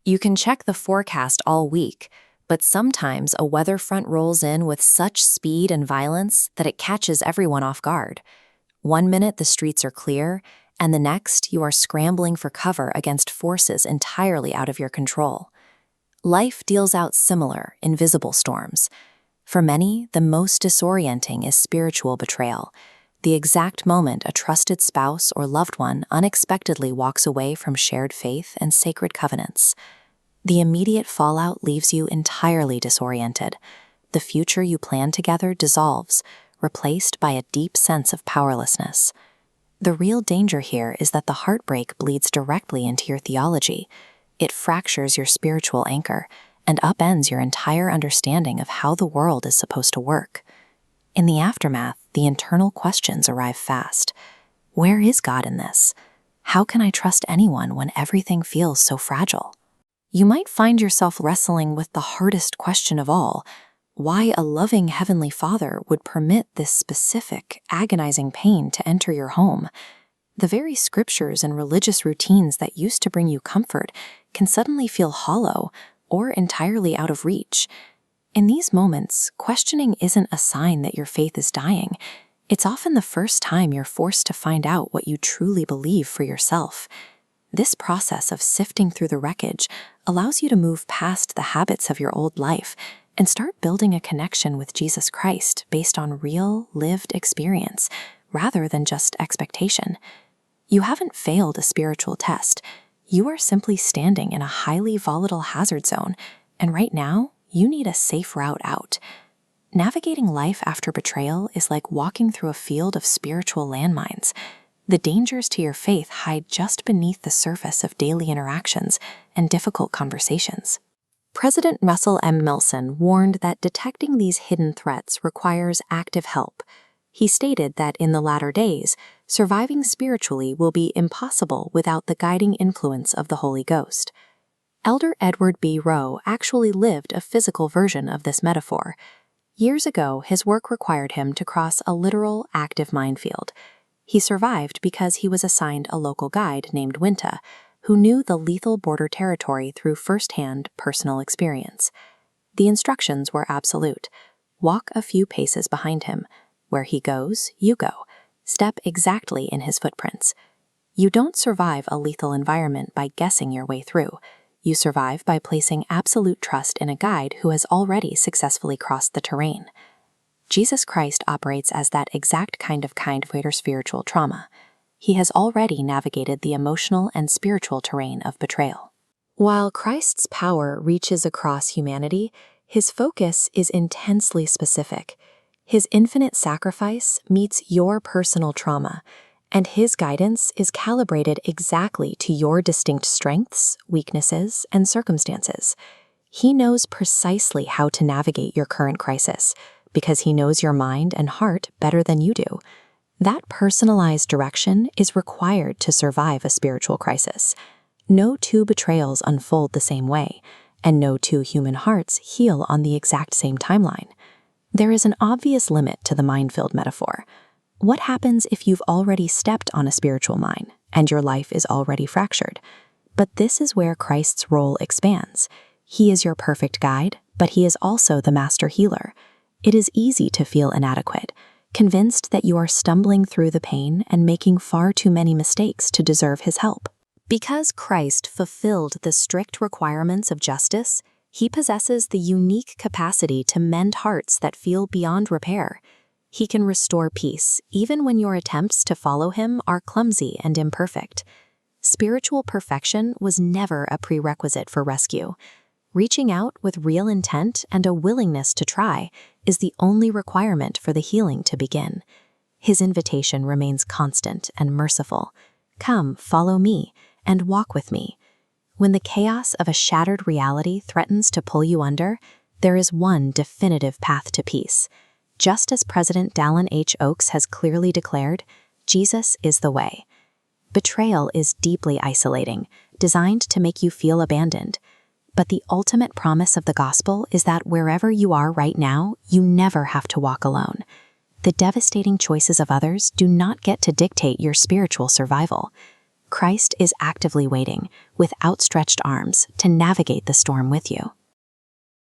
You can check the forecast all week, but sometimes a weather front rolls in with such speed and violence that it catches everyone off guard. One minute the streets are clear, and the next you are scrambling for cover against forces entirely out of your control. Life deals out similar, invisible storms. For many, the most disorienting is spiritual betrayal, the exact moment a trusted spouse or loved one unexpectedly walks away from shared faith and sacred covenants. The immediate fallout leaves you entirely disoriented. The future you planned together dissolves, replaced by a deep sense of powerlessness. The real danger here is that the heartbreak bleeds directly into your theology. It fractures your spiritual anchor and upends your entire understanding of how the world is supposed to work. In the aftermath, the internal questions arrive fast. Where is God in this? How can I trust anyone when everything feels so fragile? You might find yourself wrestling with the hardest question of all: why a loving Heavenly Father would permit this specific, agonizing pain to enter your home. The very scriptures and religious routines that used to bring you comfort can suddenly feel hollow or entirely out of reach. In these moments, questioning isn't a sign that your faith is dying. It's often the first time you're forced to find out what you truly believe for yourself. This process of sifting through the wreckage allows you to move past the habits of your old life and start building a connection with Jesus Christ based on real, lived experience, rather than just expectation. You haven't failed a spiritual test. You are simply standing in a highly volatile hazard zone, and right now, you need a safe route out. Navigating life after betrayal is like walking through a field of spiritual landmines. The dangers to your faith hide just beneath the surface of daily interactions and difficult conversations. President Russell M. Nelson warned that detecting these hidden threats requires active help. He stated that in the latter days, surviving spiritually will be impossible without the guiding influence of the Holy Ghost. Elder Edward B. Rowe actually lived a physical version of this metaphor. Years ago, his work required him to cross a literal, active minefield. He survived because he was assigned a local guide named Winta, who knew the lethal border territory through first-hand personal experience. The instructions were absolute. Walk a few paces behind him. Where he goes, you go. Step exactly in his footprints. You don't survive a lethal environment by guessing your way through. You survive by placing absolute trust in a guide who has already successfully crossed the terrain. Jesus Christ operates as that exact kind of for spiritual trauma. He has already navigated the emotional and spiritual terrain of betrayal. While Christ's power reaches across humanity, his focus is intensely specific. His infinite sacrifice meets your personal trauma, and his guidance is calibrated exactly to your distinct strengths, weaknesses, and circumstances. He knows precisely how to navigate your current crisis, because he knows your mind and heart better than you do. That personalized direction is required to survive a spiritual crisis. No two betrayals unfold the same way, and no two human hearts heal on the exact same timeline. There is an obvious limit to the minefield metaphor. What happens if you've already stepped on a spiritual mine and your life is already fractured? But this is where Christ's role expands. He is your perfect guide, but he is also the master healer. It is easy to feel inadequate, convinced that you are stumbling through the pain and making far too many mistakes to deserve his help. Because Christ fulfilled the strict requirements of justice, he possesses the unique capacity to mend hearts that feel beyond repair. He can restore peace, even when your attempts to follow him are clumsy and imperfect. Spiritual perfection was never a prerequisite for rescue. Reaching out with real intent and a willingness to try is the only requirement for the healing to begin. His invitation remains constant and merciful. Come, follow me, and walk with me. When the chaos of a shattered reality threatens to pull you under, there is one definitive path to peace. Just as President Dallin H. Oaks has clearly declared, Jesus is the way. Betrayal is deeply isolating, designed to make you feel abandoned. But the ultimate promise of the gospel is that wherever you are right now, you never have to walk alone. The devastating choices of others do not get to dictate your spiritual survival. Christ is actively waiting, with outstretched arms, to navigate the storm with you.